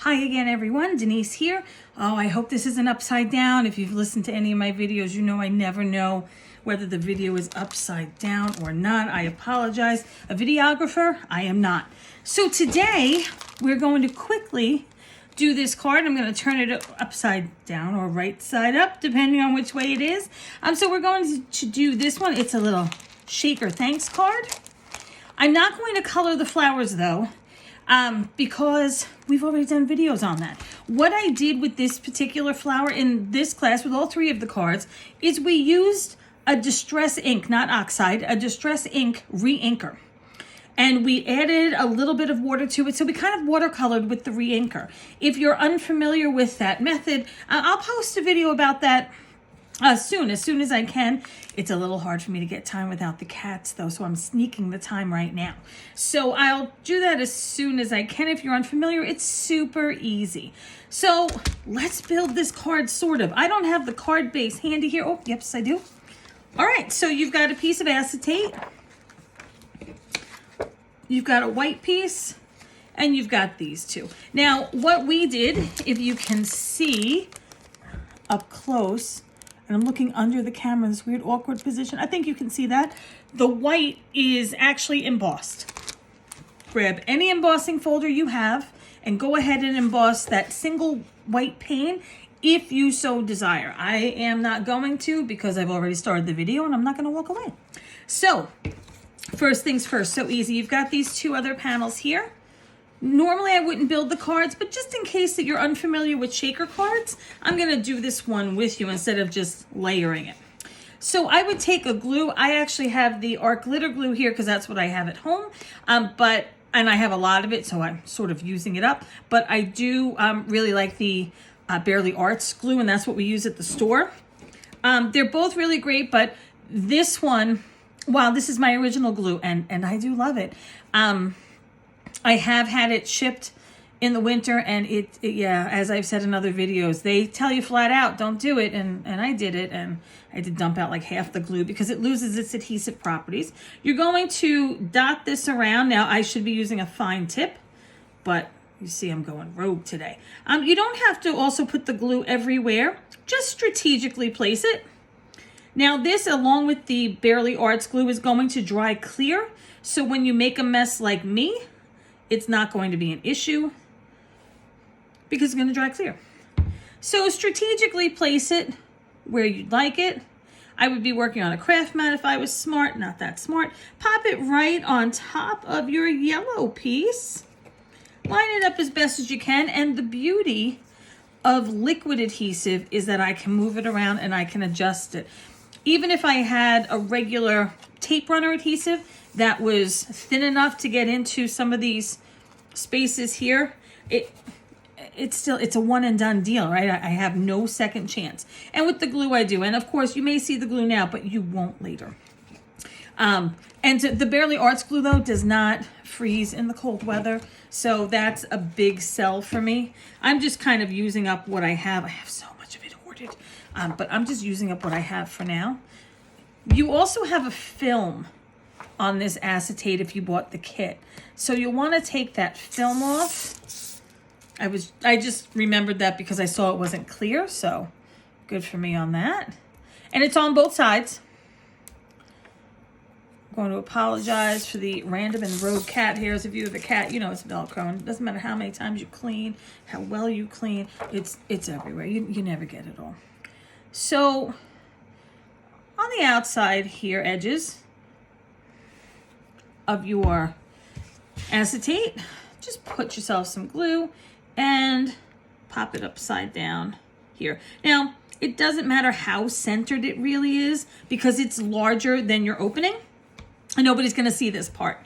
Hi again, everyone. Denise here. Oh, I hope this isn't upside down. If you've listened to any of my videos, you know I never know whether the video is upside down or not. I apologize. A videographer? I am not. So today, we're going to quickly do this card. I'm going to turn it upside down or right side up, depending on which way it is. So we're going to do this one. It's a little shaker thanks card. I'm not going to color the flowers, though. Because we've already done videos on that. What I did with this particular flower in this class with all three of the cards is we used a Distress ink, not oxide, a Distress ink re-inker. And we added a little bit of water to it. So we kind of watercolored with the re-inker. If you're unfamiliar with that method, I'll post a video about that as soon as I can. It's a little hard for me to get time without the cats, though, so I'm sneaking the time right now. So I'll do that as soon as I can. If you're unfamiliar, it's super easy. So let's build this card, sort of. I don't have the card base handy here. Oh, yes, I do. All right, so you've got a piece of acetate. You've got a white piece, and you've got these two. Now, what we did, if you can see up close, and I'm looking under the camera in this weird, awkward position. I think you can see that. The white is actually embossed. Grab any embossing folder you have and go ahead and emboss that single white pane if you so desire. I am not going to because I've already started the video and I'm not going to walk away. So, first things first, so easy. You've got these two other panels here. Normally I wouldn't build the cards, but just in case that you're unfamiliar with shaker cards, I'm going to do this one with you instead of just layering it. So I would take a glue. I actually have the Art Glitter glue here because that's what I have at home. And I have a lot of it, so I'm sort of using it up. But I do really like the Bearly Arts glue, and that's what we use at the store. They're both really great, but this one, wow, this is my original glue, and I do love it. I have had it shipped in the winter, and yeah, as I've said in other videos, they tell you flat out, don't do it, and I did it, and I did dump out like half the glue because it loses its adhesive properties. You're going to dot this around. Now, I should be using a fine tip, but you see I'm going rogue today. You don't have to also put the glue everywhere. Just strategically place it. Now, this, along with the Bearly Arts glue, is going to dry clear, so when you make a mess like me, it's not going to be an issue because it's going to dry clear. So strategically place it where you'd like it. I would be working on a craft mat if I was smart, not that smart. Pop it right on top of your yellow piece. Line it up as best as you can. And the beauty of liquid adhesive is that I can move it around and I can adjust it. Even if I had a regular tape runner adhesive that was thin enough to get into some of these spaces here, it's a one and done deal, right? I have no second chance. And with the glue I do, and of course you may see the glue now, but you won't later. And the Bearly Arts glue, though, does not freeze in the cold weather, so that's a big sell for me. I'm just kind of using up what I have. I have so much of it hoarded, but I'm just using up what I have for now. You also have a film on this acetate if you bought the kit. So you'll want to take that film off. I just remembered that because I saw it wasn't clear, so good for me on that. And it's on both sides. I'm going to apologize for the random and rogue cat hairs. If you have a cat, you know it's Velcro. And it doesn't matter how many times you clean, how well you clean, it's everywhere. You never get it all. So on the outside here, edges of your acetate, just put yourself some glue and pop it upside down here. Now, it doesn't matter how centered it really is because it's larger than your opening and nobody's going to see this part.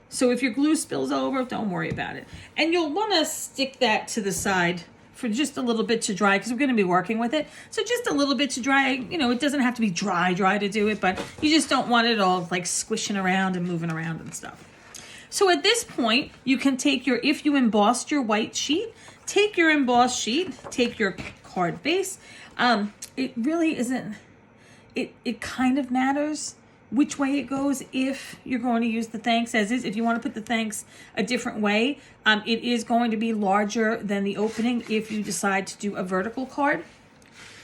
So if your glue spills over, don't worry about it. And you'll want to stick that to the side for just a little bit to dry because we're going to be working with it. So just a little bit to dry. You know, it doesn't have to be dry to do it, but you just don't want it all like squishing around and moving around and stuff. So at this point, you can take if you embossed your white sheet, take your embossed sheet, take your card base. It really isn't, it kind of matters which way it goes if you're going to use the thanks as is. If you want to put the thanks a different way, it is going to be larger than the opening if you decide to do a vertical card.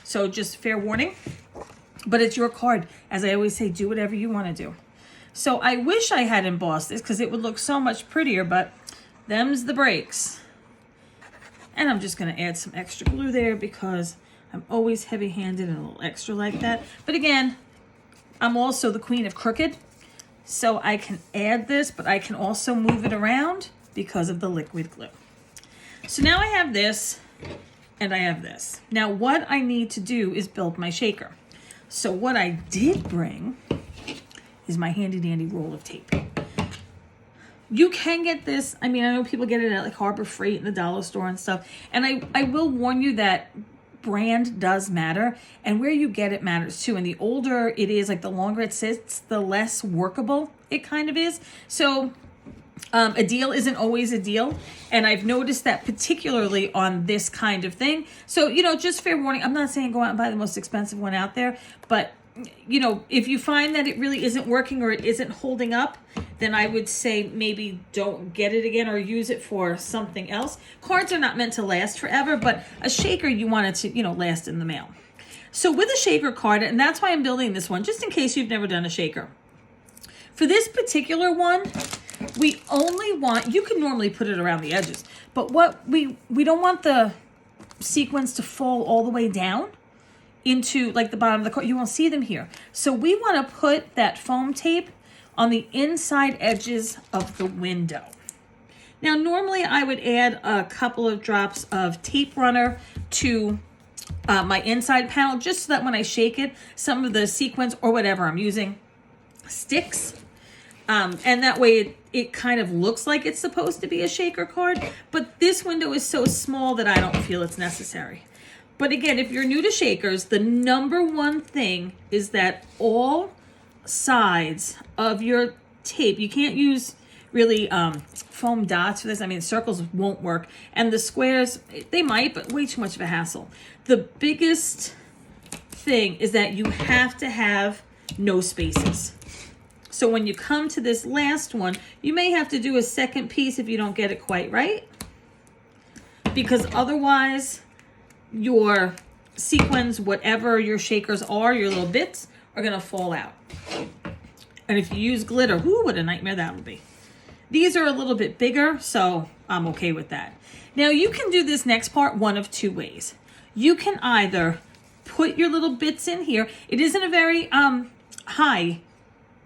So just fair warning, but it's your card. As I always say, do whatever you want to do. So I wish I had embossed this because it would look so much prettier, but them's the breaks. And I'm just going to add some extra glue there because I'm always heavy-handed and a little extra like that. But again, I'm also the queen of crooked, so I can add this, but I can also move it around because of the liquid glue. So now I have this and I have this. Now what I need to do is build my shaker. So what I did bring is my handy dandy roll of tape. You can get this, I know people get it at like Harbor Freight and the dollar store and stuff. And I will warn you that brand does matter, and where you get it matters too. And the older it is, like the longer it sits, the less workable it kind of is. So a deal isn't always a deal, and I've noticed that particularly on this kind of thing. So, just fair warning, I'm not saying go out and buy the most expensive one out there, but if you find that it really isn't working or it isn't holding up, then I would say maybe don't get it again or use it for something else. Cards are not meant to last forever, but a shaker you want it to, last in the mail. So with a shaker card, and that's why I'm building this one, just in case you've never done a shaker. For this particular one, we only want, you can normally put it around the edges, but what we don't want the sequins to fall all the way down into like the bottom of the card. You won't see them here. So we want to put that foam tape on the inside edges of the window. Now, normally I would add a couple of drops of tape runner to my inside panel, just so that when I shake it, some of the sequins or whatever I'm using sticks. And that way it kind of looks like it's supposed to be a shaker card, but this window is so small that I don't feel it's necessary. But again, if you're new to shakers, the number one thing is that all sides of your tape, you can't use really foam dots for this. Circles won't work. And the squares, they might, but way too much of a hassle. The biggest thing is that you have to have no spaces. So when you come to this last one, you may have to do a second piece if you don't get it quite right, because otherwise your sequins, whatever your shakers are, your little bits, are going to fall out. And if you use glitter, what a nightmare that would be. These are a little bit bigger, so I'm okay with that. Now you can do this next part one of two ways. You can either put your little bits in here. It isn't a very high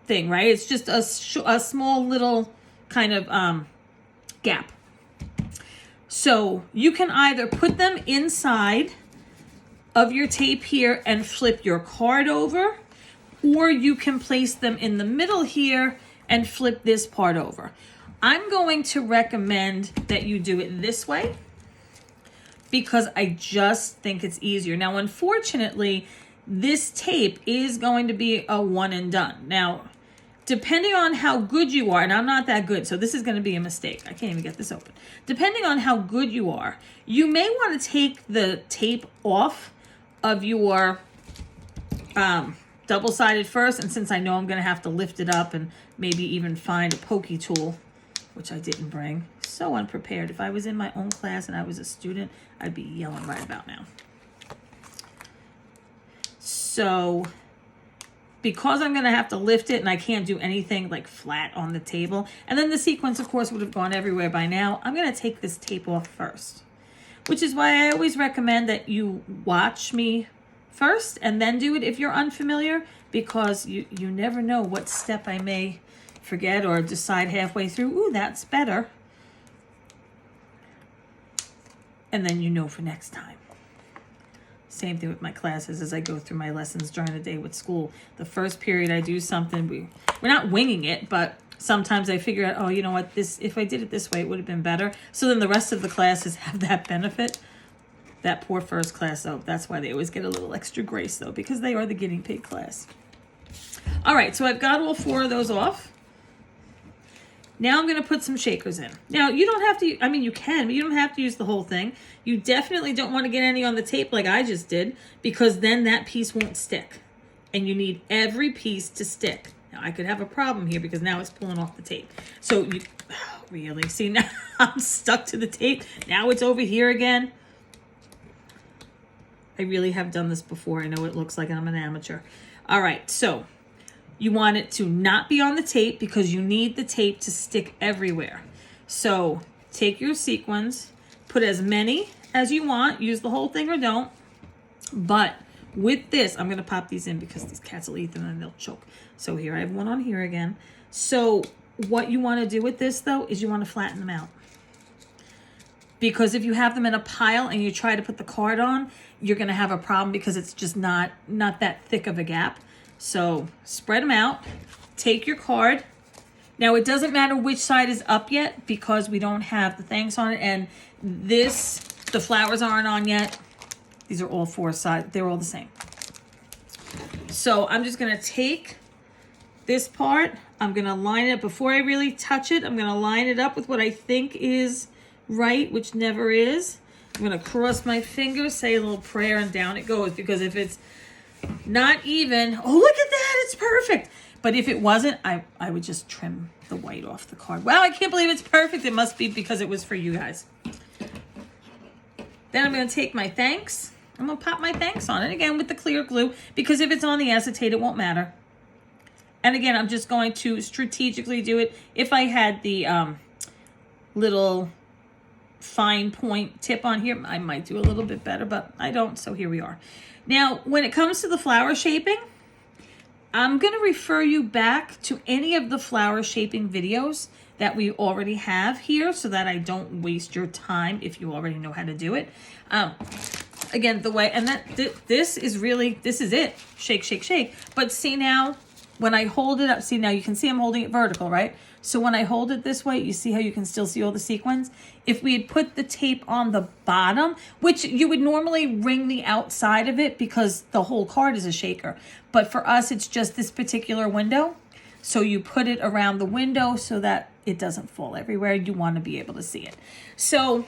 thing, right? It's just a small little kind of gap. So you can either put them inside of your tape here and flip your card over, or you can place them in the middle here and flip this part over. I'm going to recommend that you do it this way because I just think it's easier. Now, unfortunately, this tape is going to be a one and done. Now, depending on how good you are, and I'm not that good, so this is going to be a mistake. I can't even get this open. Depending on how good you are, you may want to take the tape off of your double-sided first, and since I know I'm going to have to lift it up and maybe even find a pokey tool, which I didn't bring, so unprepared. If I was in my own class and I was a student, I'd be yelling right about now. So because I'm going to have to lift it and I can't do anything like flat on the table, and then the sequence, of course, would have gone everywhere by now, I'm going to take this tape off first, which is why I always recommend that you watch me first and then do it if you're unfamiliar, because you never know what step I may forget or decide halfway through, ooh, that's better. And then you know for next time. Same thing with my classes as I go through my lessons during the day with school. The first period I do something, we're not winging it, but sometimes I figure out, oh, you know what, if I did it this way, it would have been better. So then the rest of the classes have that benefit. That poor first class, though, that's why they always get a little extra grace, though, because they are the guinea pig class. All right, so I've got all 4 of those off. Now I'm going to put some shakers in. Now, you don't have to, you can, but you don't have to use the whole thing. You definitely don't want to get any on the tape like I just did, because then that piece won't stick. And you need every piece to stick. Now I could have a problem here because now it's pulling off the tape. So you really see now I'm stuck to the tape. Now it's over here again. I really have done this before. I know it looks like I'm an amateur. All right, so you want it to not be on the tape because you need the tape to stick everywhere. So take your sequins, put as many as you want, use the whole thing or don't. But with this, I'm gonna pop these in because these cats will eat them and they'll choke. So here, I have one on here again. So what you wanna do with this though, is you wanna flatten them out. Because if you have them in a pile and you try to put the card on, you're gonna have a problem because it's just not that thick of a gap. So spread them out, take your card. Now it doesn't matter which side is up yet because we don't have the thanks on it, and this, the flowers aren't on yet. These are all four sides, they're all the same. So I'm just gonna take this part, I'm gonna line it up. Before I really touch it, I'm gonna line it up with what I think is right, which never is. I'm gonna cross my fingers, say a little prayer, and down it goes. Because if it's not even, oh, look at that, it's perfect. But if it wasn't, I would just trim the white off the card. Wow, I can't believe it's perfect. It must be because it was for you guys. Then I'm gonna take my thanks. I'm gonna pop my thanks on it again with the clear glue, because if it's on the acetate, it won't matter. And again, I'm just going to strategically do it. If I had the little fine point tip on here, I might do a little bit better, but I don't, so here we are. Now, when it comes to the flower shaping, I'm going to refer you back to any of the flower shaping videos that we already have here so that I don't waste your time if you already know how to do it. Again, the way, and this is really, this is it. Shake, shake, shake. But see now, when I hold it up, see now you can see I'm holding it vertical, right? So when I hold it this way, you see how you can still see all the sequins? If we had put the tape on the bottom, which you would normally ring the outside of it because the whole card is a shaker. But for us, it's just this particular window. So you put it around the window so that it doesn't fall everywhere. You want to be able to see it. So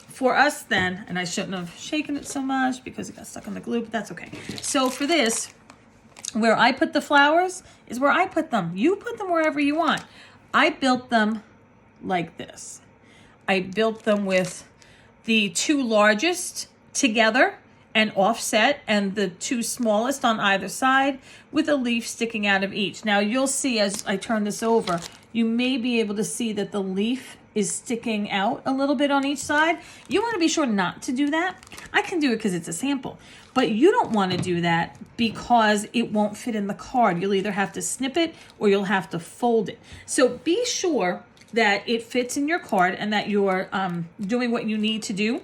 for us then, and I shouldn't have shaken it so much because it got stuck on the glue, but that's okay. So for this, where I put the flowers is where I put them. You put them wherever you want. I built them like this. I built them with the two largest together and offset, and the two smallest on either side with a leaf sticking out of each. Now you'll see as I turn this over, you may be able to see that the leaf is sticking out a little bit on each side. You want to be sure not to do that. I can do it because it's a sample, but you don't want to do that because it won't fit in the card. You'll either have to snip it or you'll have to fold it. So be sure that it fits in your card and that you're doing what you need to do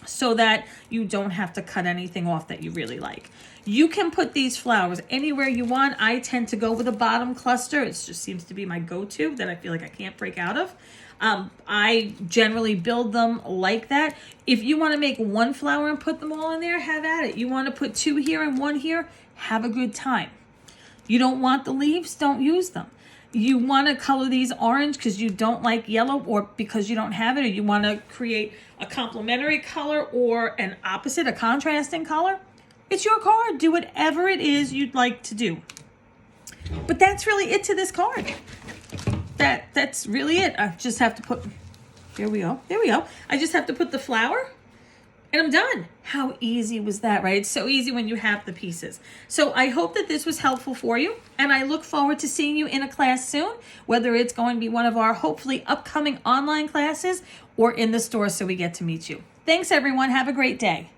so that you don't have to cut anything off that you really like. You can put these flowers anywhere you want. I tend to go with a bottom cluster. It just seems to be my go-to that I feel like I can't break out of. I generally build them like that. If you want to make one flower and put them all in there, have at it. You want to put two here and one here, have a good time. You don't want the leaves, don't use them. You want to color these orange because you don't like yellow or because you don't have it, or you want to create a complementary color or an opposite, a contrasting color. It's your card. Do whatever it is you'd like to do. But that's really it to this card. That's really it. I just have to put, there we go. I just have to put the flower and I'm done. How easy was that, right? It's so easy when you have the pieces. So I hope that this was helpful for you, and I look forward to seeing you in a class soon, whether it's going to be one of our hopefully upcoming online classes or in the store so we get to meet you. Thanks everyone. Have a great day.